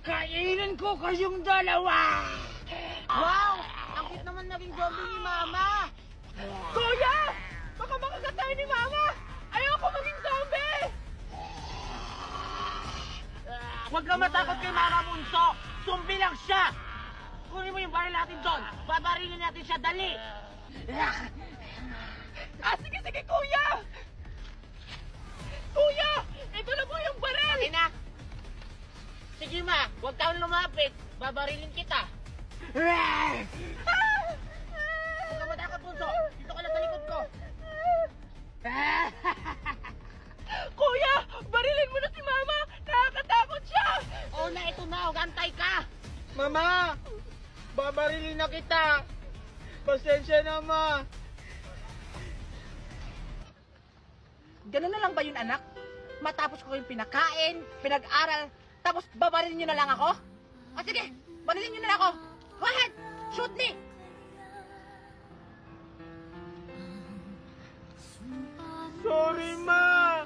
Kakainin ko kayong dalawa! Wow! Ang cute naman naging zombie ni Mama! Kuya! Baka makagat tayo ni Mama! Ayoko maging zombie! Huwag ka matakot kay Mama Bunso! Zombie lang siya! Kunin mo yung baril natin doon! Babarilin natin siya, dali! Sige, kuya! Kuya! Ito na po yung baril! Okay na! Sige ma, huwag kang lumapit! Babarilin kita! Huwag ka matakot, Bunso! Dito ka lang sa likod ko! Kuya! Barilin mo na si Mama! Nakakatakot siya! Oo na, ito na! Hugantay ka! Mama! Babarilin na kita! Pasensya na, Ma! Ganun na lang ba yun, anak? Matapos ko yung pinakain, pinag-aral, tapos babarilin nyo na lang ako? O sige, barilin nyo na lang ako. Go ahead, shoot me! Sorry, Ma!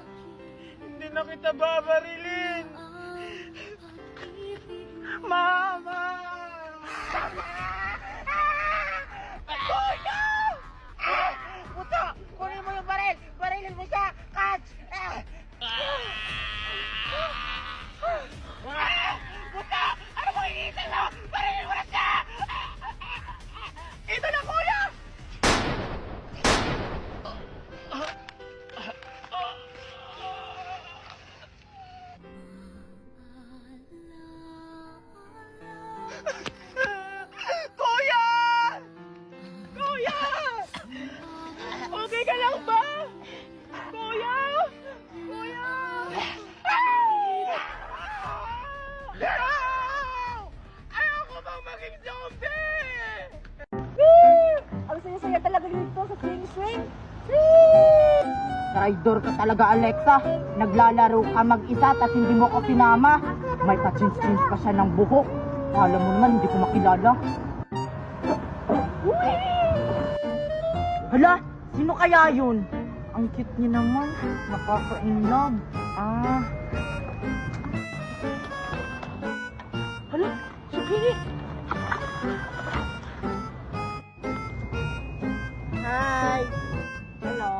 Hindi na kita babarilin! Mama! Kuya! Bunso! Kunin mo yung baril! Barilin mo siya! Catch! Bunso! Ano mo iniisip mo? Barilin mo na siya! Ito na, kuya! Kuya! Kuya! Okay ka lang ba? Kuya! Kuya! Ayoko bang maging zombie! Ang saya-saya talaga dito sa swing-swing. Traidor ka talaga, Alexa. Naglalaro ka mag-isa tapos hindi mo ko pinama. May pa-chins-chins pa siya ng buhok. Alam mo naman, hindi ko makilala. Hala, sino kaya yun? Ang cute niya naman. Nakaka-inlove. Hala, Sugini. Hi! Hello.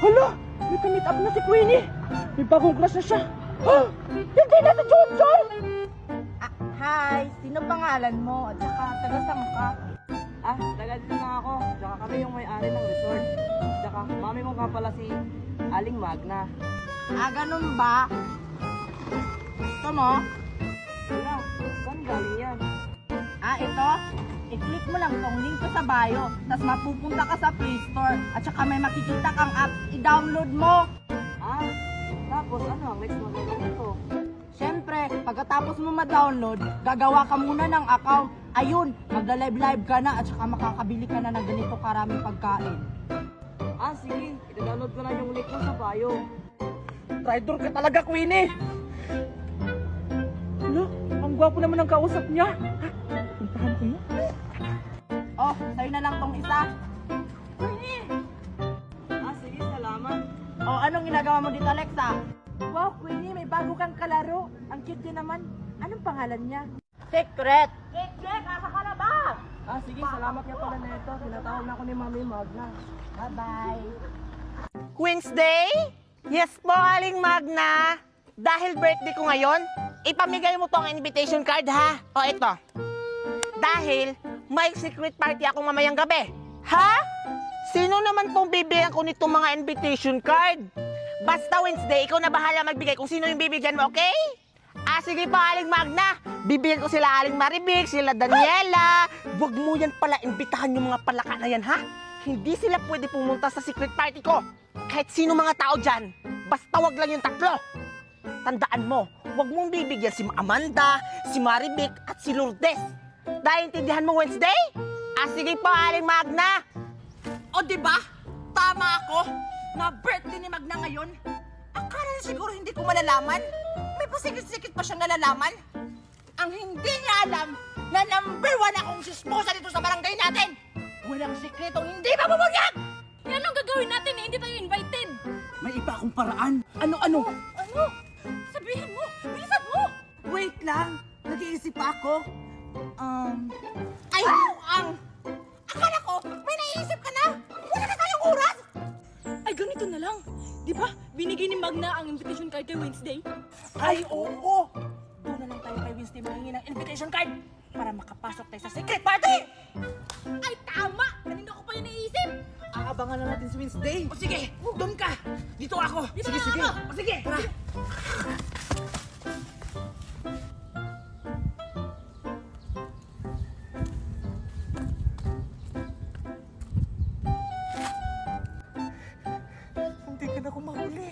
Hala! May ka-meet up na si Queenie! May bagong crush na siya! Hindi na si Junjun! Hi! Sino pangalan mo? At saka, taga-saan ka? Taga dito na ako. Tsaka kami yung may-ari ng resort. Tsaka mami mo nga pala si Aling Magna. Ganun ba? Gusto mo? Wala, saan galing yan? Ito? I-click mo lang tong link ko sa bio, tapos mapupunta ka sa Play Store, at saka may makikita kang app, i-download mo! Tapos ano ang next na gagawin ko? Siyempre, pagkatapos mo ma-download, gagawa ka muna ng account. Ayun, magla-live ka na at saka makakabili ka na ng ganito karaming pagkain. Sige, i-download ko na yung link mo sa bio. Traidor ka talaga, Queenie! Ano? Ang gwapo naman ng kausap niya. Puntahan ko yun. Oh, sa'yo na lang tong isa. Queenie! Sige, salamat. Oh, anong ginagawa mo dito, Alexa? Wow, Queenie, may bago kang kalaro. Ang cute din naman. Anong pangalan niya? Secret! Secret! Asa ka na ba? Sige, salamat nga pala na ito. Tinatawag na ako ni Mami Magna. Bye-bye. Wednesday? Yes po, Aling Magna. Dahil birthday ko ngayon, ipamigay mo tong invitation card ha. O ito. Dahil may secret party ako mamayang gabi. Ha? Sino naman pong bibigyan ko nitong mga invitation card? Basta Wednesday, ikaw na bahala magbigay kung sino yung bibigyan mo, okay? Sige pa, Aling Magna. Bibigyan ko sila Aling Maribik, sila Daniela. Huwag mo yan pala imbitahan yung mga palaka na yan, ha? Hindi sila pwede pumunta sa secret party ko. Kahit sino mga tao dyan. Basta wag lang yung tatlo. Tandaan mo, huwag mong bibigyan si Amanda, si Maribik, at si Lourdes. Naiintindihan mo, Wednesday? Sige po, Aling Magna. O, diba? Tama ako na birthday ni Magna ngayon. Akala na siguro hindi ko malalaman. May pasikit-sikit pa siyang nalalaman. Ang hindi niya alam na number 1 akong sismosa dito sa barangay natin. Walang sikretong hindi mabubunyag! Yan ang gagawin natin eh, hindi tayo invited. May iba akong paraan. Ano? Ano? Sabihin mo, bilisan mo! Wait lang. Nag-iisip pa ako. Ay, akala ko, may naiisip ka na. Wala na tayong oras. Ay, ganito na lang. Di ba, binigay ni Magna ang invitation card kay Wednesday? Ay, oo. Doon na lang tayo kay Wednesday mahingi ng invitation card para makapasok tayo sa secret party. Ay, tama! Kanina ko pa yun naisip! Aabangan na natin si Wednesday. O sige, doon ka. Dito ako. Dito sige, na sige. ako. O sige, tara. Hindi ka na kumahuli.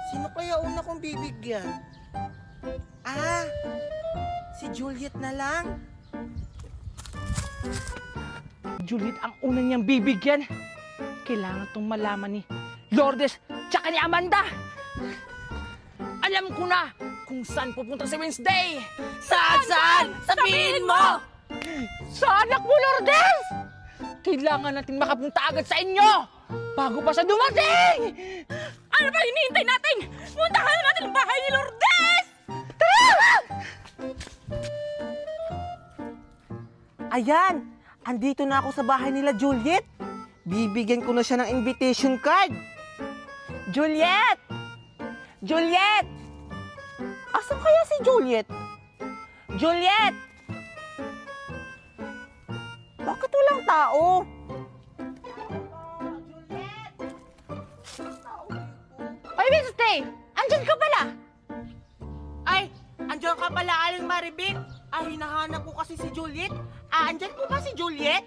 Sino kaya una kong bibigyan? Ah, si Juliet na lang. Juliet ang una niyang bibigyan. Kailangan tong malaman ni Lourdes tsaka ni Amanda. Alam ko na kung saan pupunta si Wednesday. Saan? Sabihin mo! Sa anak mo, Lourdes! Kailangan natin makapunta agad sa inyo bago pa siya dumating! Ano ba hinihintay natin? Puntahan na natin ang bahay ni Lourdes! Tara! Ayan, andito na ako sa bahay nila Juliet. Bibigyan ko na siya ng invitation card. Juliet! Juliet! Asan kaya si Juliet? Juliet! Bakit walang tao? Ay, Wednesday! Andyan ka pala! Ay, andyan ka pala, Aling Maribik. Ay, hinahanap ko kasi si Juliet. Ah, andyan po ba si Juliet?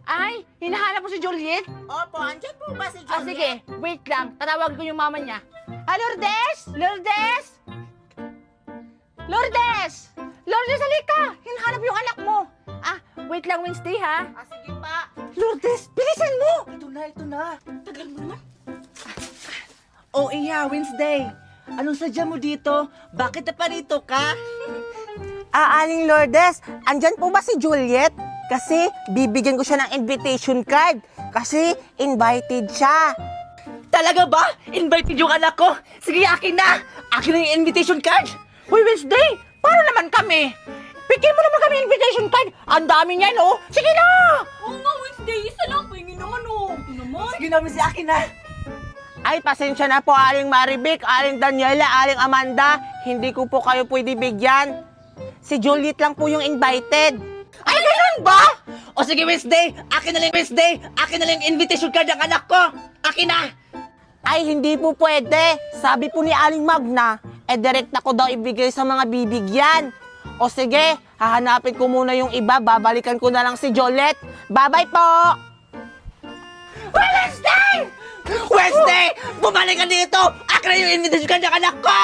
Ay, hinahanap mo si Juliet? Opo, andyan po ba si Juliet? Ah, sige. Wait lang. Tatawagin ko yung mama niya. Ah, Lourdes! Lourdes! Lourdes! Lourdes, halika! Hinahanap yung anak mo. Ah, wait lang, Wednesday, ha? Ah, sige pa. Lourdes, bilisan mo! Ito na. Tagal mo naman. Oh, iya, Wednesday. Anong sadya mo dito? Bakit naparito ka? Ah, Aling Lourdes, andyan po ba si Juliet? Kasi bibigyan ko siya ng invitation card. Kasi invited siya. Talaga ba? Invited yung anak ko? Sige, akin na! Akin na yung invitation card! Hoy, Wednesday! Paano naman kami? Bigyan mo naman kami invitation card. Ang dami niyan, oh. Sige na! Oo nga, Wednesday. Isa lang. Pahingin naman, oh. Ito naman. Sige namin si akin na! Ay, pasensya na po, Aling Maribik, Aling Daniela, Aling Amanda. Hindi ko po kayo pwede bigyan. Si Juliet lang po yung invited. Ay, ganun ba? O sige, Wednesday! Akin na lang, Wednesday! Akin na lang yung invitation card ng anak ko! Akin na! Ay, hindi po pwede. Sabi po ni Aling Magna, direct na ko daw ibigay sa mga bibigyan. O sige, hahanapin ko muna yung iba, babalikan ko na lang si Juliet. Bye-bye po! Wednesday! Wednesday! Bumalik ka dito! Akin na yung invitation card ng anak ko!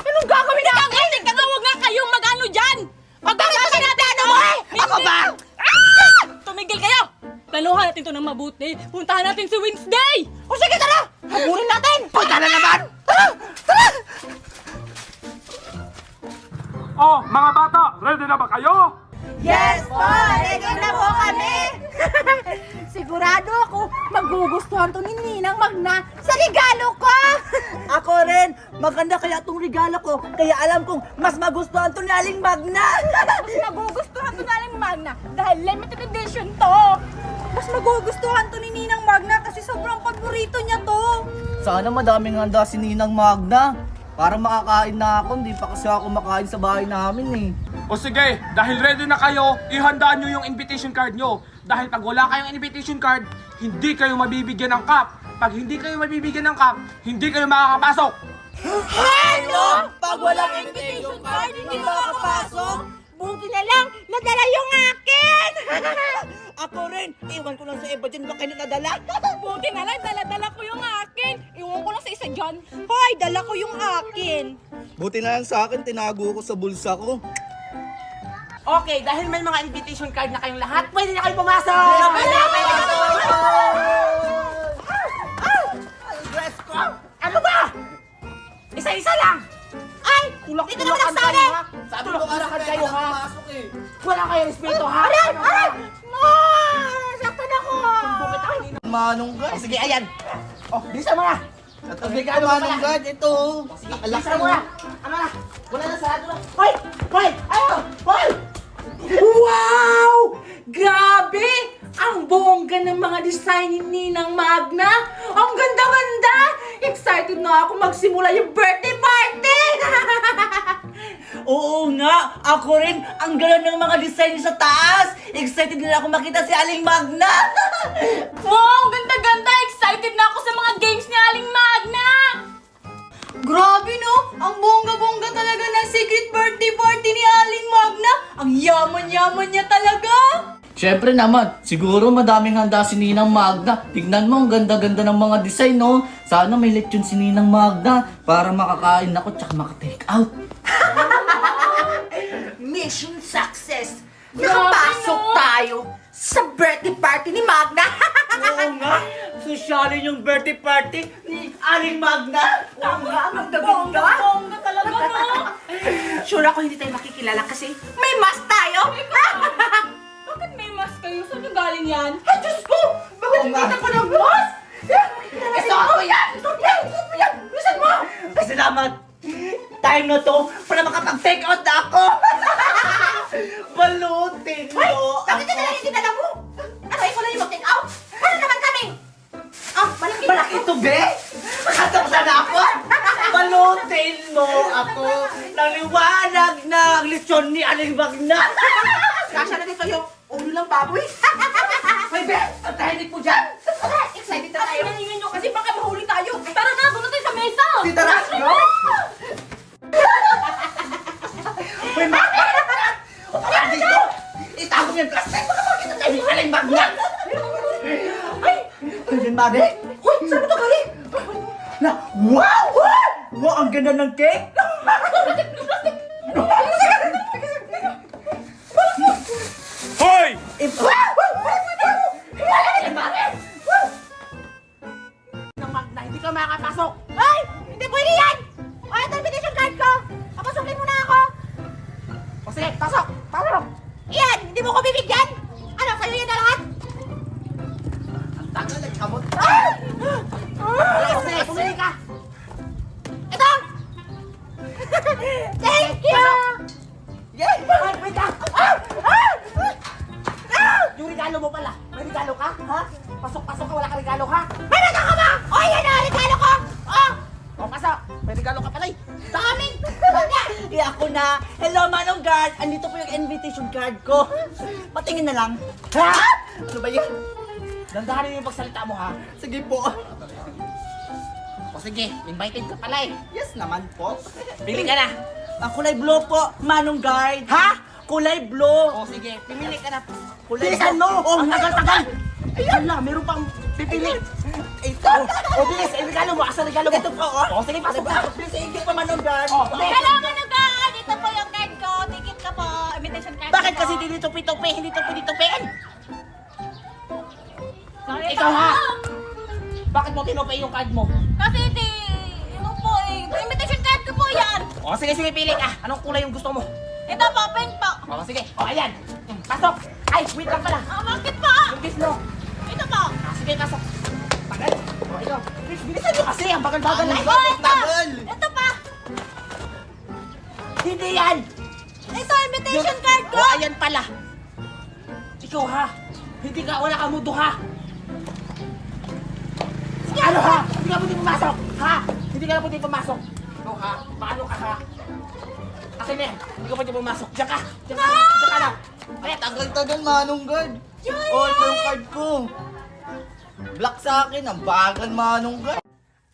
Anong gagawin natin? Teka nga, huwag nga kayong mag-ano dyan! Pagkakasya natin, ano mo? Ako ba? Ah! Tumigil kayo! Planuhan natin to ng mabuti. Puntahan natin si Wednesday! O sige, tara! Habulin natin! Punta na naman! Oh, mga bata, ready na ba kayo? Yes po! Ready na po kami! Sigurado ako magugustuhan to ni Ninang Magna sa regalo ko! Ako rin! Maganda kaya itong regalo ko, kaya alam kong mas magustuhan to ni Aling Magna! Mas magugustuhan to naling Magna dahil limited edition to! Mas magugustuhan to ni Ninang Magna kasi sobrang paborito niya to! Sana madaming handa si Ninang Magna. Para makakain na ako, hindi pa kasi ako makain sa bahay namin eh. O sige, dahil ready na kayo, ihandaan nyo yung invitation card nyo. Dahil pag wala kayong invitation card, hindi kayo mabibigyan ng cup. Pag hindi kayo mabibigyan ng cup, hindi kayo makakapasok. Ano? Pag walang invitation card, hindi makakapasok? Buti na lang, nadala yung akin! Ako rin! Iwan ko lang sa iba dyan, baka nadala. Buti na lang, dala-dala ko yung akin. Iwan ko lang sa isa dyan. Hoy, dala ko yung akin! Buti na lang sa akin, tinago ko sa bulsa ko. Okay, dahil may mga invitation card na kayong lahat, pwede na kayo pumasok! Dress ko! Ano ba? Isa-isa lang! Ay! Tulak-tulakan kayo, ha? Tulak-tulakan kayo, ha? Wala kayong respeto, ha? Aray! Aray! Saktan ako! Bukit ako, hindi na. Manong Oh, sige, ayan. Oh, bisa mo na. Tabi ka Manong God, ito. Lasa mo na! Ano na? Wala na, sarado na. Hoy! Hoy! Ayaw! Hoy! Wow! Grabe! Ang bongga ng mga design ni Ninang Magna! Ang ganda-ganda! Excited na ako magsimula yung birthday party! Oo nga, ako rin. Ang ganda ng mga design sa taas. Excited na ako makita si Aling Magna. Wow, ang ganda-ganda! Excited na ako sa mga games ni Aling Magna! Grabe no! Ang bongga-bongga talaga ng secret birthday party ni Aling Magna! Ang yaman-yaman niya talaga! Siyempre naman, siguro madaming handa si Ninang Magna. Tignan mo, ang ganda-ganda ng mga design, no? Sana may lechon si Ninang Magna para makakain ako tsaka maka-take out. Mission success! Nakapasok tayo sa birthday party ni Magna! Oo nga, sosyalin yung birthday party ni Aling Magna. Oo nga, ang ganda-ganda! Bongga talaga, no? Sure ako hindi tayo makikilala kasi may mask tayo! Bakit may mask kayo? Saan yung galing yan? Ay, Diyos ko! Bakit hindi ka pa ng mask? Ito ako yan! Ito yan! Bilisan mo! Salamat. Time na to para makapag-take out na ako. Balutin mo Bakit ako. na hindi dala mo? Ano, ikaw na yung mag-take out? Ano naman kami? Ah, malaki. Malaki ito, be. Makatapos na ako. Balutin mo ako. Naliwanag na ang lechon ni Aling Magna. Kasya na dito yung ulo ng baboy. Hoy, be. Ang tahimik mo dyan. Excited na tayo. Tingnan nyo kasi baka mahuli tayo. Tara na, doon na tayo sa mesa! Si Taras, no? Hoy, bakit? Tara dito. Itago mo yung plastic. Baka makita tayo ni Aling Magna. Ay, Aling Magna. Uy, saan mo ito galing? Na, wow! Wow, ang ganda ng cake. Hoy! Nang Magna, hindi ka makakapasok! Ay! Hindi pwede yan! O, ito invitation card ko! Papasukin mo na ako! O sige, pasok! Pasok! Iyan! Hindi mo ko bibigyan! Ano, sa'yo yan na lahat? Tagal, nagkamot. Ah! O sige, pumili ka! Ito! Thank you! Yay! Ay, wait lang! Yung regalo mo pala. May regalo ka? Ha? Pasok-pasok ka, wala ka regalo ha? May nata ka ba? O, yan na! Regalo ko! Oh! O, pasok! May regalo ka pala eh. Daming! Ako na. Hello, Manong Guard. Andito po yung invitation card ko. Patingin na lang. Ha? Ano ba yun? Dandahanin yung pagsalita mo ha? Sige po. O sige, invited ka pala eh. Yes naman po. Pili ka na. Ang kulay blue po, Manong Guard. Ha? Kulay blue. O sige, pimili ka na. Kulay Bilisan blue. mo! Ang tagal-tagal! Ayan na, meron pang pipili. Ito. O bilis, yung regalo mo. Asa regalo mo? Ito po, oh. O sige, pasok na. Sige po, Manong Guard. O, Hello, Manugad! Ito po yung card ko. Ticket ka po. Invitation card bakit ko kasi po. hindi tupi-tupi, hindi tupi-tupiin? Sorry Ikaw, po. ha? Bakit mo tinupi yung card mo? Kasi ano po eh. Invitation card ko po yan. O sige, sige, pili ka. Anong kulay yung gusto mo? Ito po, pink po. O sige, o ayan. Pasok. Ay, wait lang pala. Ah, bakit po? Yung bisno. Ito po. Sige, pasok. Tagal. O ikaw. Please, bilisan nyo kasi. Ang bagal-bagal na. Oh, ito. Ito pa. Hindi yan. Ito, invitation card ko. O ayan pala. Ikaw ha. Hindi ka, wala ka mudo ha. Ano ha? Hindi ka pwede pumasok. Ha? Hindi ka na pwede pumasok. Ikaw ha? Paano ka ha? Akin na yan. Hindi ka pwede pumasok. Diyan ka. Diyan ka. Diyan ka lang. Ayan, Tagal-tagal, Manong Guard. Oh, ito yung card ko. Black sa akin, ang bagal, Manong Guard.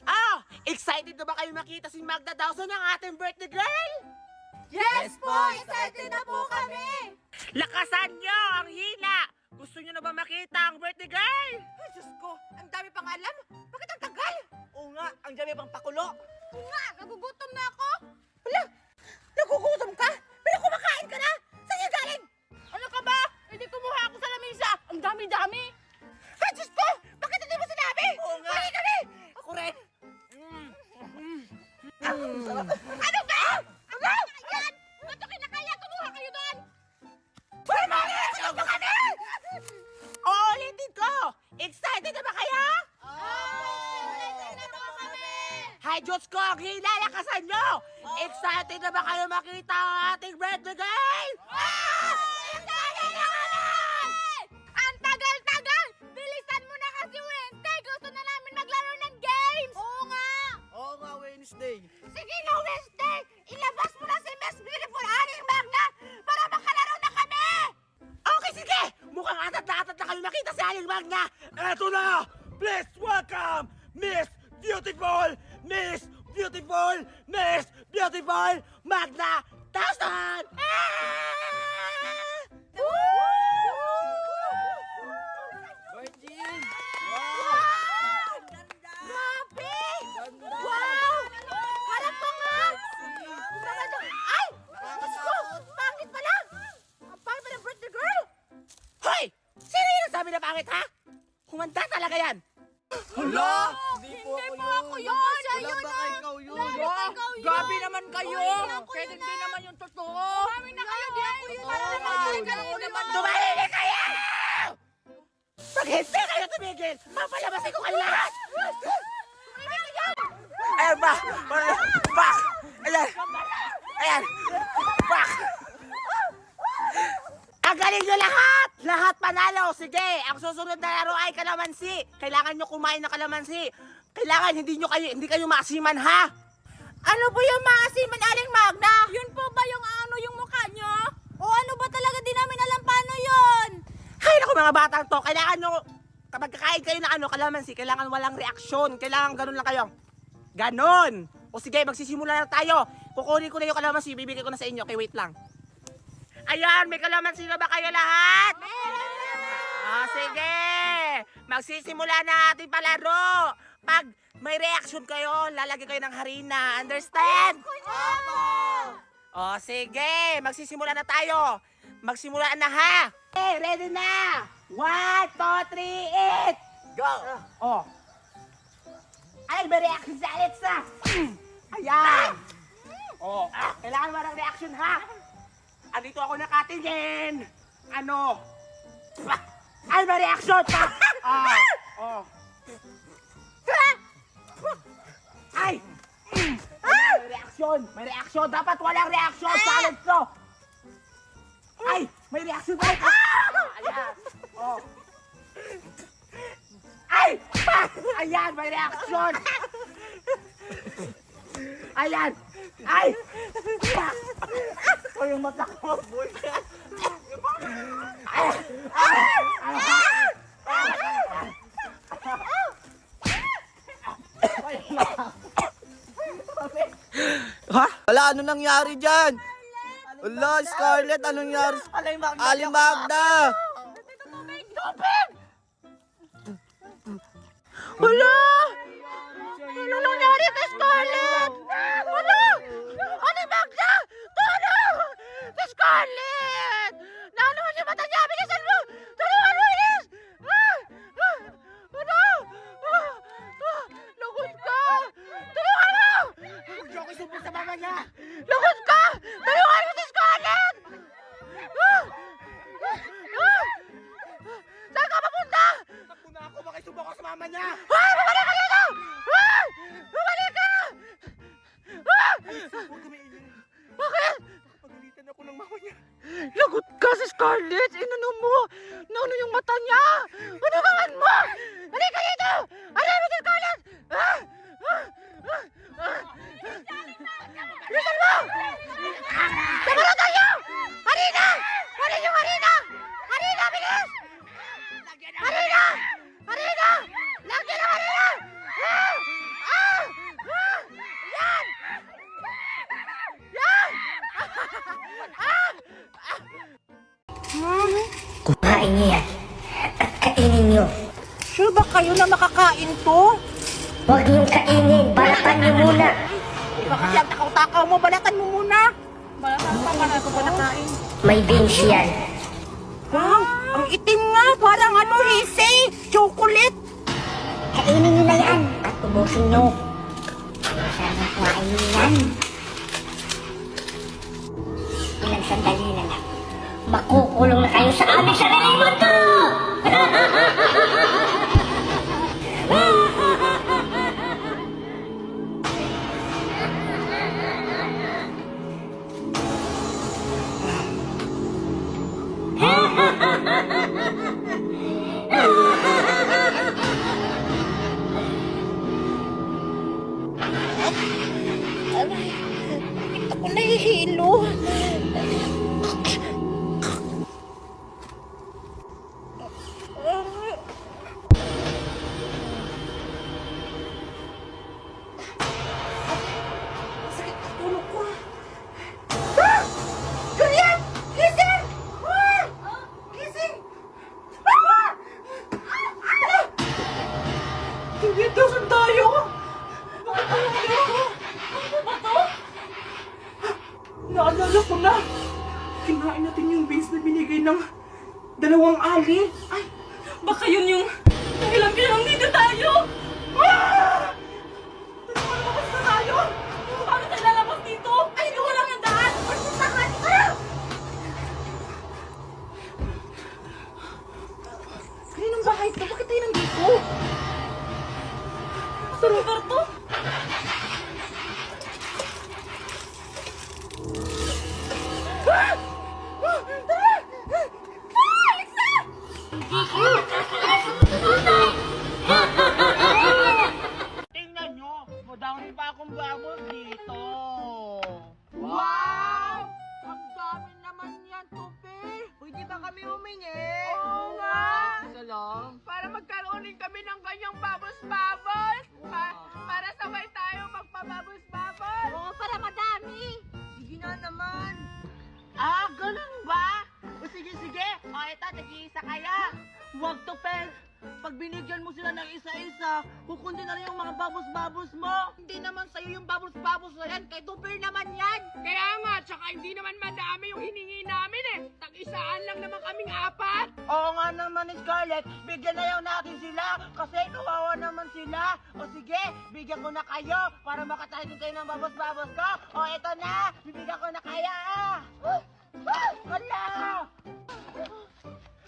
Ah! Excited na ba kayo makita si Magda Dawson ng ating birthday girl? Yes po! Excited na po kami! Lakasan nyo ang hila! Gusto nyo na ba makita ang birthday girl? Ay, Diyos ko! Ang dami pang alam! Bakit ang tagal? Oo nga, ang dami pang pakulo. Oo nga! Nagugutom na ako! Wala! Nagugutom ka? Pero kumakain ka na! Saan yung galing? Ano ka ba? Hindi kumuha ako sa lamesa. Ang dami-dami. Ay, Diyos ko! Bakit hindi mo sinabi? Oo nga. Bakit kami? Ako rin. Ano ba? Ano? Ayan! Ba't ito kinakaya? Kumuha kayo doon! Wala mo! Sino ka kami? Ulitin ko! Excited na ba kayo? Excited na po kami! Hay Diyos ko, ang hinalakasan nyo! Excited na ba kayo makita ang ating birthday girl? Excited na kami! Ang tagal-tagal! Bilisan mo na kasi, Wednesday! Gusto na namin maglaro ng games! Oo nga! Oo nga, Wednesday. Sige na, Wednesday! Ilabas mo na si Miss Beautiful Aling Magna para makalaro na kami! Okay, sige! Mukhang atat na kayo makita si Aling Magna! Eto na! Please welcome Miss Beautiful! Miss Beautiful! Miss Beautiful! Magna Towson! Virgin! Grabe! Wow! Harap ka nga! Ay! Diyos ko! Pangit pala! Ang pangit pa ng birthday girl! Hoy! Sino yung nagsabi na pangit, ha? Humanda talaga yan! Hala! Hindi po ako yun! Siya Wala yun! ba ikaw yun? Grabe naman kayo! Kahit hindi naman yung totoo! Kami na kayo! Di ako yun! Oo naman! Tumahimik kayo! Pag hindi kayo tumigil, papalabasin ko kayo lahat! Ayan ba? Back! Ayan! Ayan! Back! Ang galing nyo lahat! Lahat panalo! Sige! Ang susunod na laro ay kalamansi! Kailangan nyo kumain ng kalamansi! Kailangan hindi kayo maasiman, ha? Ano po yung maasiman, Aling Magna? Yun po ba yung yung mukha nyo? O ano ba talaga di namin alam paano yun? Hay naku mga batang to, kailangan nyo, kapag kakain kayo ng kalamansi, kailangan walang reaksyon. Kailangan ganun lang kayo. Ganon! O sige, magsisimula na tayo. Kukunin ko na yung kalamansi, bibigay ko na sa inyo. Okay, wait lang. Ayan, may kalamansi na ba kayo lahat? Sige! Magsisimula na ating palaro. Pag may reaction kayo, lalagyan kayo ng harina. Understand? O sige, magsisimula na tayo. Magsimula na, ha? Okay, ready na! 1, 2, 3, eat! Go! Oh. Ay, may reaction sa Alexa! Ayan! Oh, kailangan mo ng reaction, ha? Andito ako nakatingin! Ano? Ay, may reaction! Oh. Ay! May reaction! May reaction! Dapat walang reaction! Silence to! Ay! May reaction tayo! Ayan! Oh! Ay! Ayan! May reaction! Ayan! Ay! O yung mata ko! Ha? Wala, ano nangyari dyan? Wala, Scarlett, anong nangyari? Ali Magna! Wala! Ano nangyari kay Scarlett? Wala! Aling Magna! Tulong! Si Scarlett! Naanohan yung mata niya! Bilisan mo! Tulungan mo, Iris! Ano? Lugod ka! Tulungan mo! Hindi ako sumbong sa mama niya! Lugod ka! Tulungan mo si Scarlett! Saan ka papunta? Takbo na ako! Makisumbong ako sa mama niya! Hoy! Bumalik ka dito! Bumalik ka! Huwag kami ingay. Bakit? Pagalitan ako ng mama niya. Lagot ka si Scarlett! Inano mo? Naano yung mata niya? Ano mo? Halika dito! Ano mo si Scarlett? Bilisan mo! Sabaran tayo! Harina! Kunin yung harina! Harina, bilis! Harina! Harina! Lagyan ng harina! Yan! Yan! Kumain niyo yan at kainin niyo. Sure ba kayo na makakain to? Huwag niyong kainin, balatan niyo muna. Ikaw kasi ang takaw-takaw mo, balatan mo muna. Balatan pa para ko balakain. May beans yan. Wow, ang itim nga, parang hisi, chocolate. Kainin niyo na yan at ubusin niyo. Masarap kumain niyo yan. Ilang sandali na lang. Makukulong na kayo sa aming sariling mundo! Naalala ko na! Kinain natin yung beans na binigay ng dalawang ali. Ay, Baka yun yung dahilan kaya nandito tayo! lumabas na tayo! Paano tayo lalabas dito? Ay, hindi ko lang ang daan! Pagpuntahan! Kaninong bahay to? Bakit tayo nandito? Sa lugar to? Tingnan nyo, madami pa akong babos dito. Wow! Ang dami naman yan, Tupi! Pwede ba kami humingi? Oo nga! Isa lang. Para magkaroon din kami ng kanyang babos-babos! Para sabay tayo magpababos-babos! Oo, para madami. Sige na naman! Ah, ganun ba? O sige, sige. O eto, nag-iisa kaya. Huwag to, Pel. Pag binigyan mo sila ng isa-isa, kukundi na rin yung mga babos-babos mo. Hindi naman sa'yo yung babos-babos na yan, kay Tupi naman yan! Kaya nga, tsaka hindi naman madami yung hiningi namin eh! Tag-isaan lang naman kaming apat! Oo nga naman, Scarlett. Bigyan na lang natin sila kasi kawawa naman sila. O sige, bigyan ko na kayo para makatahin din kayo ng babos-babos ko. O eto na, bibigyan ko na kaya. Hala!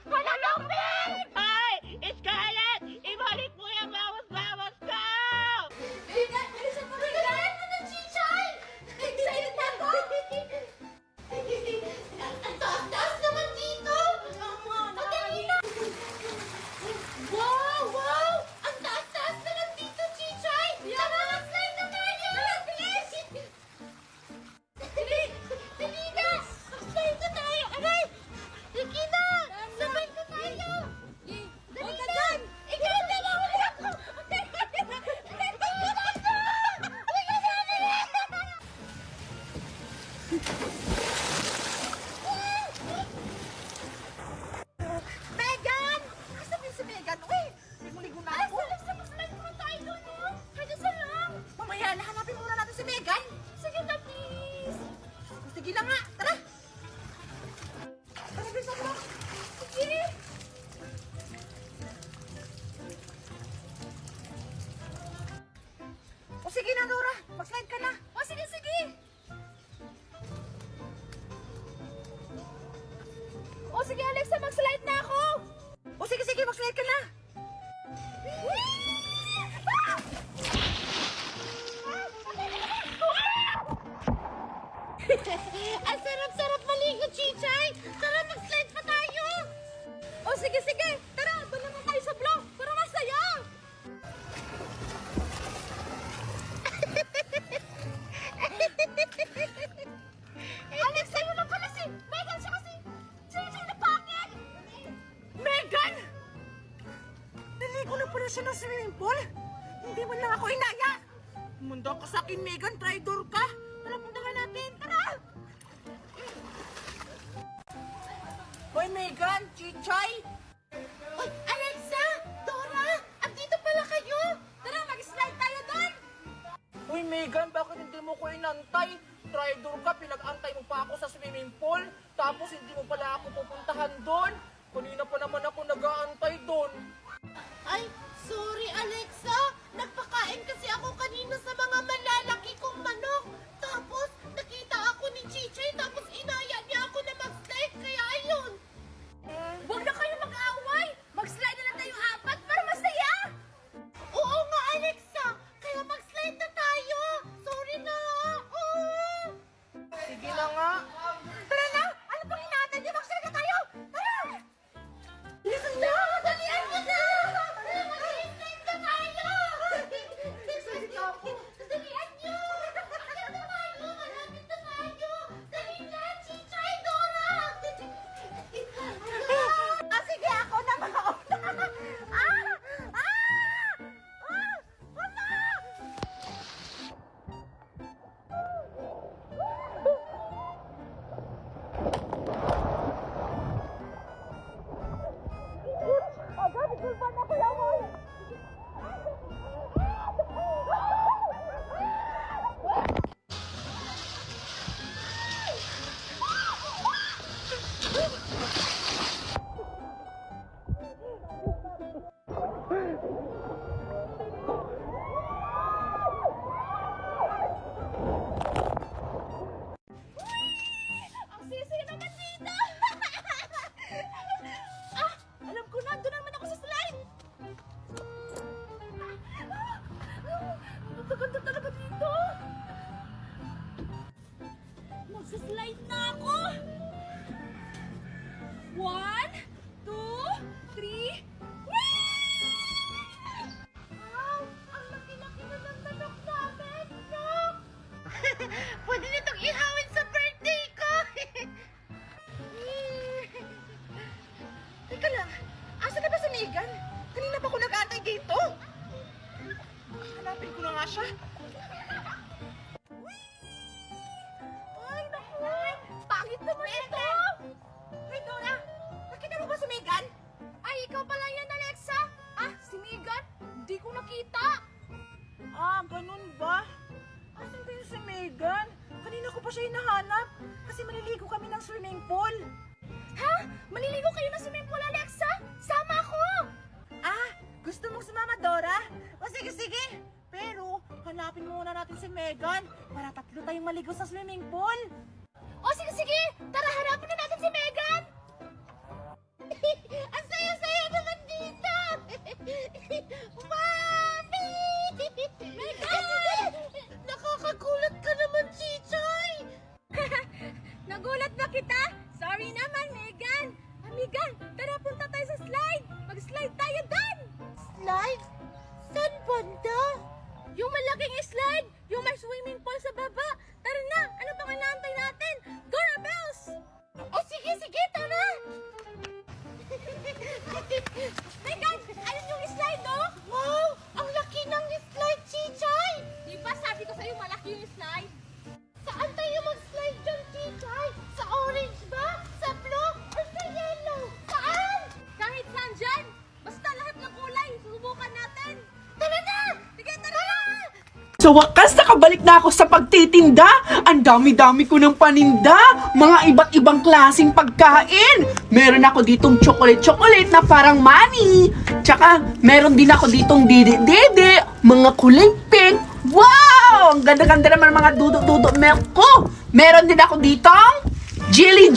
Hala, Lupin! Ay! Scarlett! Ibalik mo yung babos-babos ko! Bigat! Bilisan mo! Bigat! Ano, Chichay? Excited na ako! Ang taas-taas naman dito! Madali na! Wow! Wow! Ang taas-taas naman dito, Chichay! Tara, mag-slide na tayo! Bilis! Dali! Dali na! Mag-slide na tayo! Aray! Sige na! Sabay na tayo! Dali na! Ikaw na lang! Ako! Megan! Asa ba si Megan? Uy! Ligo-ligo na ako! Mag-slide muna tayo doon, no? Pwede sa lang! Mamaya, nahanapin muna natin si Megan! Sige na, please! Sige na nga! Tara! Tara, bilisan mo! Sige! O sige na, Dora! Mag-slide ka na! O, sige, sige! O, sige, Alexa, mag-slide na ako! O sige, sige! Mag-slide ka na! Ang sarap-sarap maligo, Chichay! Tara, mag-slide pa tayo! O, sige, sige! Tara, doon naman tayo sa block para masaya! Alex, sa'yo lang pala si Megan siya kasi Chichay na pangit! Megan! Naligo na pala siya ng swimming pool? Hindi mo lang ako inaya! Munda ka sa akin, Megan! Traitor ka! Tara, puntahan natin! Tara! Hoy, Megan! Chichay! Oy, Alexa! Dora! Andito pala kayo! Tara, mag-slide tayo doon! Uy, Megan, bakit hindi mo ko inantay? Traitor ka, pinag-antay mo pa ako sa swimming pool. Tapos hindi mo pala ako pupuntahan doon. Kanina pa naman ako nag-aantay doon. Ay, sorry, Alexa! Nagpakain kasi ako kanina sa mga malalaki kong manok. Tapos, nakita ako ni Chichay, tapos inaya niya ako na mag-slide, kaya ayun. Huwag na kayo mag-away! Mag-slide na lang tayo apat para masaya! Oo nga, Alexa! Kaya mag-slide na tayo! Sorry na! Sige na nga. Tara na! Ano pang hinahantay niyo? Mag-slide na tayo! Tara! Bilisan na! Dalian mo na! Mag-slide na tayo! ganda talaga dito. Magsaslide na ako. 1, 2, 3. Wow! Ang laki-laki na ng manok namin, no? Pwede nitong ihawin sa birthday ko. Teka lang, asa na ba si Megan? Kanina pa ako nag-aantay dito. Hanapin ko na nga siya. Ay, naku! Pangit naman ito! Hey, Dora! Nakita mo ba si Megan? Ay, ikaw pala yan, Alexa! Ah, si Megan? Hindi ko nakita! Ah, ganun ba? Asan ba yun si Megan? Kanina ko pa siya hinahanap kasi maliligo kami ng swimming pool. Ha? Maliligo kayo na swimming pool, Alexa? Sama ako! Ah, gusto mong sumama, Dora? O sige, sige. Pero, hanapin muna natin si Megan para tatlo tayong maligo sa swimming pool. O, sige! Tara, hanapin na natin si Megan! Ang saya-saya naman dito! Mami! Megan! Nakakagulat ka naman, Chichoy! Nagulat ba kita? Sorry naman, Megan! Megan, tara punta tayo sa slide! Mag-slide tayo doon! Slide? Saan banda? Yung malaking slide! Yung may swimming pool sa baba! Tara na! Ano bang inaantay natin? Go na, Bells! O sige, tara! Megan, ayun yung slide, oh! Wow! Ang laki ng slide, Chichay! Di ba sabi ko sa'yo malaki yung slide? Saan tayo mag-slide dyan, Chichay? Sa orange ba? Sa blue? Or sa yellow? Saan? Kahit saan dyan! Basta lahat ng kulay, susubukan natin! Tara na! Sige, tara na! Sa wakas, nakabalik na ako sa pagtitinda. Ang dami-dami ko ng paninda. Mga iba't ibang klaseng pagkain. Meron ako ditong chocolate na parang money. Tsaka, meron din ako ditong dede-dede. Mga kulay pink. Wow! Ang ganda-ganda naman ng mga dudot-dudot milk ko. Meron din ako ditong jelly!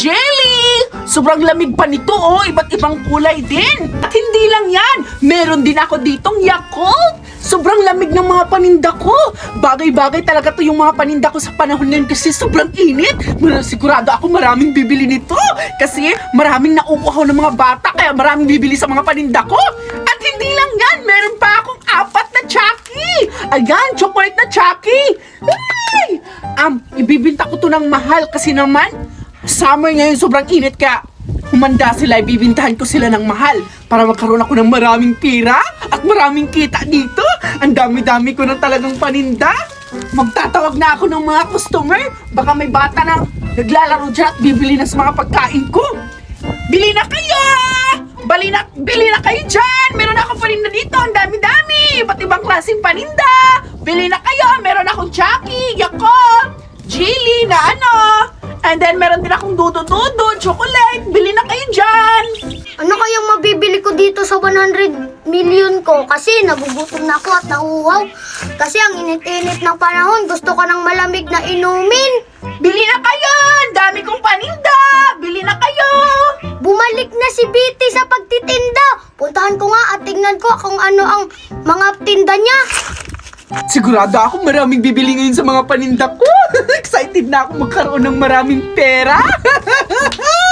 Sobrang lamig pa nito, oh. Iba't ibang kulay din. At hindi lang yan. Meron din ako ditong Yakult. Sobrang lamig ng mga paninda ko. Bagay-bagay talaga to yung mga paninda ko sa panahon ngayon kasi sobrang init. Sigurado ako maraming bibili nito. Kasi maraming nauuhaw ng mga bata kaya maraming bibili sa mga paninda ko. At hindi lang yan. Meron pa akong 4 na Chucky. Ayan, chocolate na Chucky. Ay! Ibibinta ko to ng mahal kasi naman summer ngayon sobrang init kaya humanda sila, ibibintahan ko sila ng mahal para magkaroon ako ng maraming pira at maraming kita dito. Ang dami-dami ko na talagang paninda. Magtatawag na ako ng mga customer. Baka may bata na naglalaro dyan at bibili na sa mga pagkain ko. Bili na kayo! Bili na kayo dyan! Meron akong paninda dito. Ang dami-dami! Iba't ibang klaseng paninda. Bili na kayo! Meron akong Chucky, Yakult, Jelly na ano. And then, meron din akong dudo-dudo, chocolate. Bili na kayo dyan! Ano kayang mabibili ko dito sa 100 million ko? Kasi nagugutom na ako at nauuhaw. Kasi ang init-init ng panahon, gusto ko ng malamig na inumin. Bili na kayo! Ang dami kong paninda! Bili na kayo! Bumalik na si Bitty sa pagtitinda. Puntahan ko nga at tingnan ko kung ano ang mga tinda niya. Sigurado ako maraming bibili ngayon sa mga paninda ko. Excited na ako magkaroon ng maraming pera.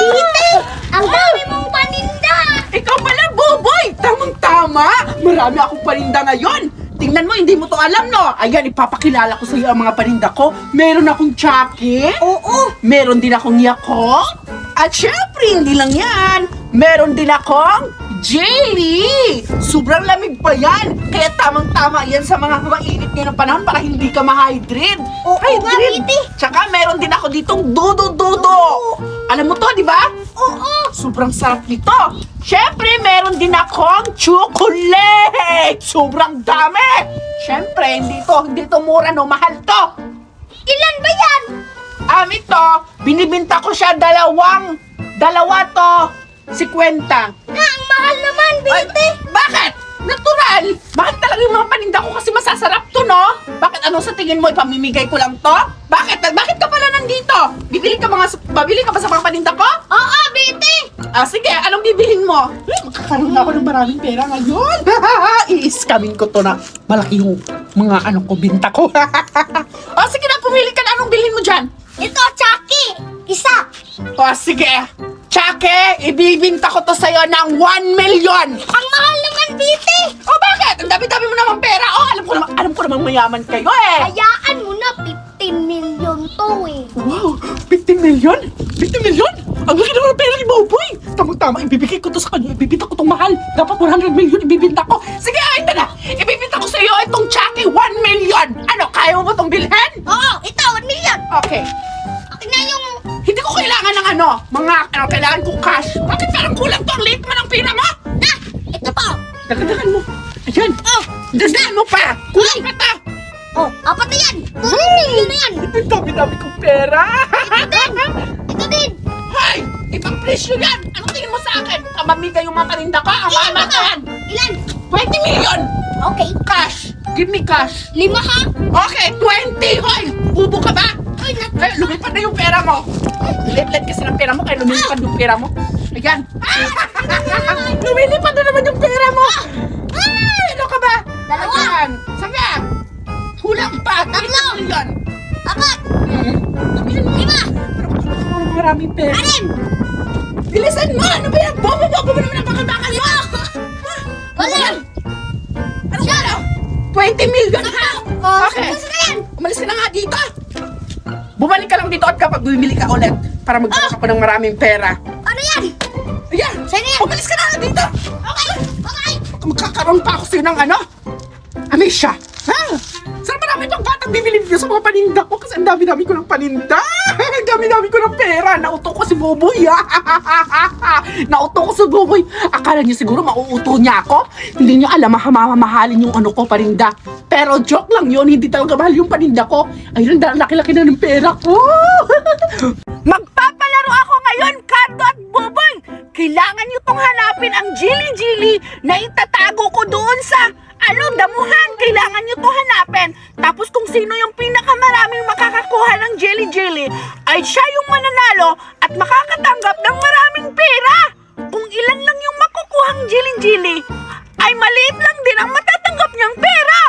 Bitty, ang dami mong paninda. Ikaw pala, Boboy! Tamang-tama! Marami akong paninda ngayon. Tingnan mo, hindi mo to alam, no? Ayan, ipapakilala ko sa iyo ang mga paninda ko. Meron akong Chucky. Oo. Meron din akong Yakult. At syempre, hindi lang yan. Meron din akong jelly. Sobrang lamig pa yan. Kaya tamang-tama yan sa mga mainit ngayon ng panahon para hindi ka ma-hydrate. Oo nga, Bitty. Tsaka meron din ako ditong dudo-dudo. Alam mo to, di ba? Oo. Sobrang sarap nito. Syempre, meron din akong chocolate. Sobrang dami. Syempre, hindi to mura, no? Mahal to. Ilan ba yan? Ito, binibinta ko siya dalawa to, 50. Ha, ang mahal naman, Bitty. Bakit? Natural. Mahal talaga yung mga paninda ko kasi masasarap to, no? Bakit ano sa tingin mo, ipamimigay ko lang to? Bakit ka pala dito? Babili ka ba sa mga paninda ko? Oo, Biti! Sige, anong bibilhin mo? Magkakaroon na ako ng maraming pera ngayon. I-scamin ko to na malaki yung mga binta ko. Sige na, pumili ka na. Anong bilhin mo dyan? Ito, Chucky! Isa! Sige. Tsake, ibibinta ko to sa'yo ng 1 million. Ang mahal naman, Biti! Bakit? Ang dami-dami mo namang pera. Alam ko namang mayaman kayo eh. Hayaan mo na, 15 million to eh. Wow, 15 million? 15 million? Ang laki naman ng pera ni Boboy. Tama-tama, ibibigay ko to sa kanya. Ibibinta ko tong mahal. Dapat 100 million ibibinta ko. Sige, ito na. Ibibinta ko sa iyo itong Chucky 1 million. Ano, kaya mo ba itong bilhin? Oo, ito, 1 million! Okay. Akin na yung... Hindi ko kailangan ng kailangan ko cash. Bakit parang kulang to? Ang liit mo ng pera mo. Ito po! Dagdagan mo. Ayan. Dagdagan mo pa. Kulang pa to. Oh, apat na yan! 2 million na yan! Ang dami-dami kong pera. Ito din! Hoy! Ibang presyo yan! Anong tingin mo sa akin? Kamamigay yung mga paninda ko? Ang mahal ka yan! Ilan? 20 million! Okay. Cash! Give me cash! 5 ha? Okay, 20! Hoy! Bubo ka ba? Ay, Lumipad na yung pera mo! Lilit kasi ng pera mo, kaya lumilipad yung pera mo. Ayan! Lumilipad na naman yung pera mo! Ay! Ano ka ba? Dalawa. Ayan! Sabi! Kulang pa! 20 million! 4! Sabihin mo! 5! Maraming pera! 6! Bilisan mo! Ano ba yan? Bobo-bobo mo naman ang bakal-bakal mo! Wala! Ano ba? 20 million ha? Oh, Okay. gusto na yan! Umalis ka na nga dito! Bumalik ka lang dito at kapag bumili ka ulit para magkakas ako ng maraming pera. Ano yan? Ayan! Saan yan? Umalis ka na nga dito! Okay! Okay! Magkakaroon pa ako sa'yo ng Amisha! Ha? Saan marami pang batang bibili dito sa mga paninda ko kasi ang dami-dami ko ng paninda! Ang dami-dami ko ng pera! Nauto ko si Boboy! Nauto ko si Boboy! Akala niya siguro mauuto niya ako? Hindi niya alam mahamahalin yung paninda. Pero joke lang yun, hindi talaga mahal yung paninda ko. Ayun, laki-laki na ng pera ko! Magpapalaro ako ngayon, Cardo at Boboy! Kailangan niyo tong hanapin ang Jilly na itatago ko doon sa damuhan. Kailangan niyo to hanapin. Tapos kung sino yung pinakamaraming makakakuha ng Jilly ay siya yung mananalo at makakatanggap ng maraming pera. Kung ilan lang yung makukuhang Jilly ay maliit lang din ang matatanggap niyang pera.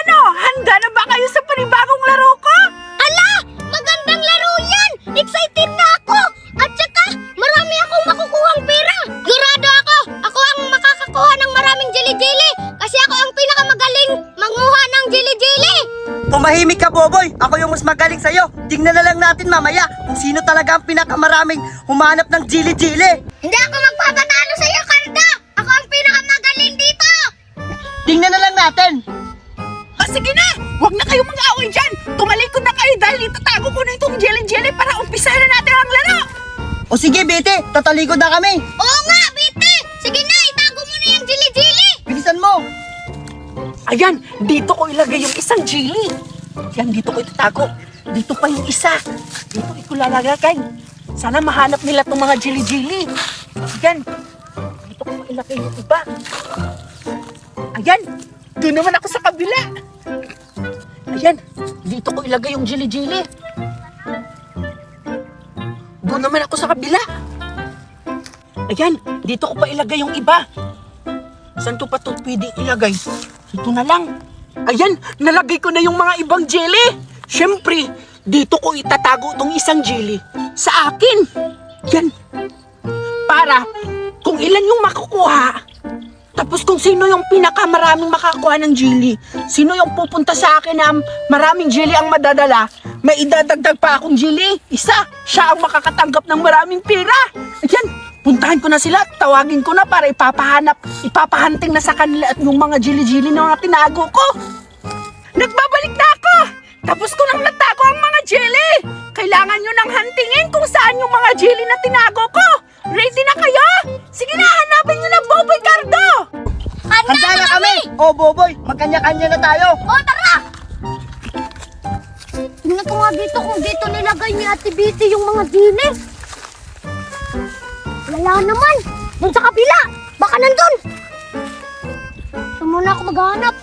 Ano, handa na ba kayo sa panibagong laro ko? Ala! Magandang laro yan! Excited na ako! At saka, marami akong makukuhang pera! Sigurado ako! Ako ang makakakuha ng maraming jili-jili! Kasi ako ang pinakamagaling manguha ng jili-jili! Tumahimik ka, Boboy. Ako yung mas magaling sa'yo. Tingnan na lang natin mamaya kung sino talaga ang pinakamaraming humanap ng jili-jili. Hindi ako magpapatalo sa'yo, Carda! Ako ang pinakamagaling dito! Tingnan na lang natin. Sige na! Huwag na kayong mag-away dyan! Tumalikod na kayo dahil itatago ko na itong Jelly para umpisahan na natin ang laro! O sige, Bete. Tatalikod na kami. Oo nga, Biti! Sige na, itago mo na yung jili-jili! Bilisan mo. Ayan, dito ko ilagay yung isang Jelly. Yan, dito ko itatago. Dito pa yung isa. Dito ko ilalagay. Sana mahanap nila itong mga Jelly. Ayan, dito ko ilagay yung iba. Ayan, doon naman ako sa kabila. Ayan, dito ko ilagay yung Jelly. Doon naman ako sa kabila. Ayan, dito ko pa ilagay yung iba. Saan to pa ito pwede ilagay? Ito na lang. Ayan, nalagay ko na yung mga ibang jelly. Siyempre, dito ko itatago itong isang jelly sa akin. Yan. Para kung ilan yung makukuha, tapos kung sino yung pinakamaraming makakuha ng jelly, sino yung pupunta sa akin na maraming jelly ang madadala, may idadagdag pa akong jelly. Isa, siya ang makakatanggap ng maraming pera. Ayan, puntahan ko na sila, tawagin ko na para ipapahanting na sa kanila at yung mga jelly na mga tinago ko. Nagbabalik na ako! Tapos ko nang natago ang mga jelly. Kailangan nyo nang hantingin kung saan yung mga jelly na tinago ko. Ready na kayo? Sige na, hanapin nyo na Boboy Cardo! Handa na kami. O, Boboy. Magkanya-kanya na tayo. O, tara! Tingnan ko nga dito kung dito nilagay ni Ate Biti yung mga jili. Wala naman. Doon sa kabila. Baka nandun. Ito muna ako maghanap.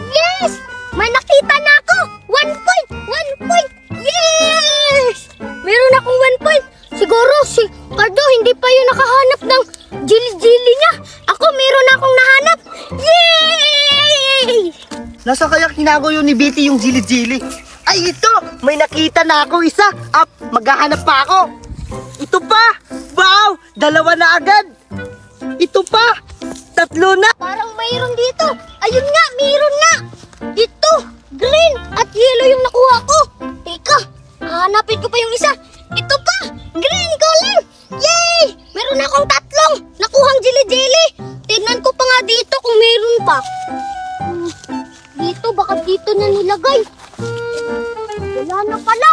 Yes! May nakita na ako! 1 point! 1 point! Yay! Nasa kaya kinago yun ni Betty yung jili-jili? Ay, ito! May nakita na ako isa! Maghahanap pa ako! Ito pa! Wow! 2 na agad! Ito pa! 3 na! Parang mayroon dito. Ayun nga, mayroon na. Ito, green at yellow yung nakuha ko. Teka, hanapin ko pa yung isa. Ito pa, green color. Yay! Meron akong 3 nakuhang jelly-jelly. Tingnan ko pa nga dito kung meron pa. Dito, baka dito na nilagay. Wala na pala.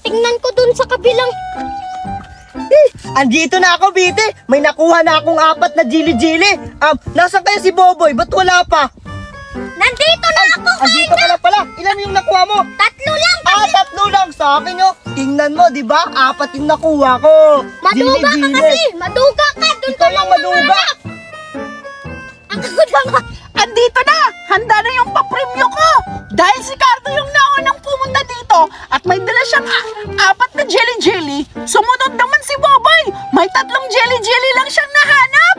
Tingnan ko dun sa kabilang. Andito na ako, Betty! May nakuha na akong 4 na jili-jili! Nasaan kaya si Boboy? Ba't wala pa? Nandito na ako, Andito ka na pala! Ilan yung nakuha mo? 3 lang. 3 lang sa akin yun! Tingnan mo, di ba? 4 yung nakuha ko! Maduga ka kasi. Maduga ka. Dun ka Ikaw lang maduga! Ako na nga. Andito na! Handa na yung papremyo ko! Dahil si Cardo yung naunang pumunta dito at may dala siyang 4 na jelly-jelly, sumunod naman si Boboy! May 3 jelly-jelly lang siyang nahanap!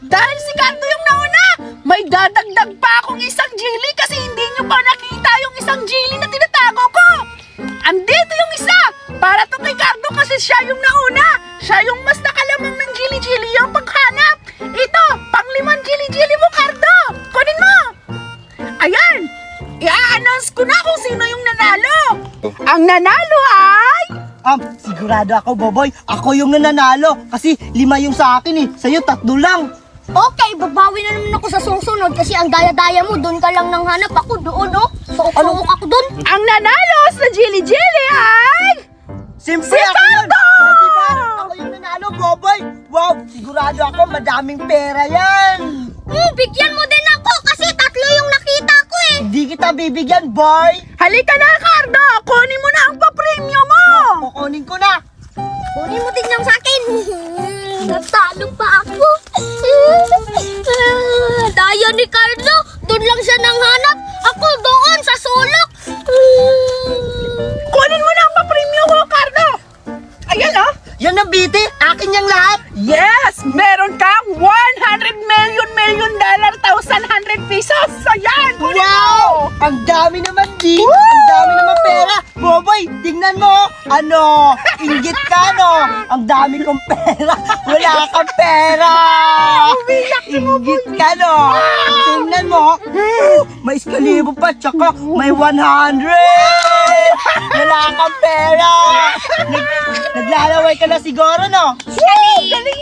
Dahil si Cardo yung nauna, may dadagdag pa akong isang jelly kasi hindi nyo pa nakita yung isang jelly na tinatago ko! Andito yung isa! Para to kay Cardo kasi siya yung nauna! Siya yung mas nakalamang ng jelly-jelly yung paghanap! Ito, pang-5 jelly-jelly mo, Cardo! Kunin mo! Ayan! I-announce ko na kung sino yung nanalo! Ang nanalo ay... Sigurado ako, Boboy. Ako yung nananalo. Kasi 5 yung sa akin eh. Sa'yo 3 lang. Okay, babawi na naman ako sa susunod kasi ang daya-daya mo, doon ka lang nang hanap. Ako doon, oh. Suok-suok ako doon. Ang nanalo sa jelly-jelly ay... Siyempre Si ako yun! Cardo! O, diba? Ako yung nanalo, Boboy. Wow, sigurado ako madaming pera yan. Bigyan mo din ako kasi 3 yung nakita ko eh. Hindi kita bibigyan, boy. Halika na, Cardo! Kunin mo na ang papremyo mo! Kukunin ko na. Kunin mo din yung sa akin. Natalo pa ako. Daya ni Carlo. Doon lang siya nang hanap. Ako doon sa sulok. Kunin mo na ang papremyo ko, Cardo! Ayan, oh! Yan ang Betty. Akin yung lahat. Yes! Meron kang $100 million pesos! Ayan! Kunin mo! Ang dami naman, Di. Ang dami naman pera. Boboy, tingnan mo. Ano? Inggit ka, no? Ang dami kong pera. Wala kang pera. Inggit ka, no? Tingnan mo. May 1,000 pa, tsaka may 100. Wala kang pera. Naglalaway ka na siguro, no? Galing!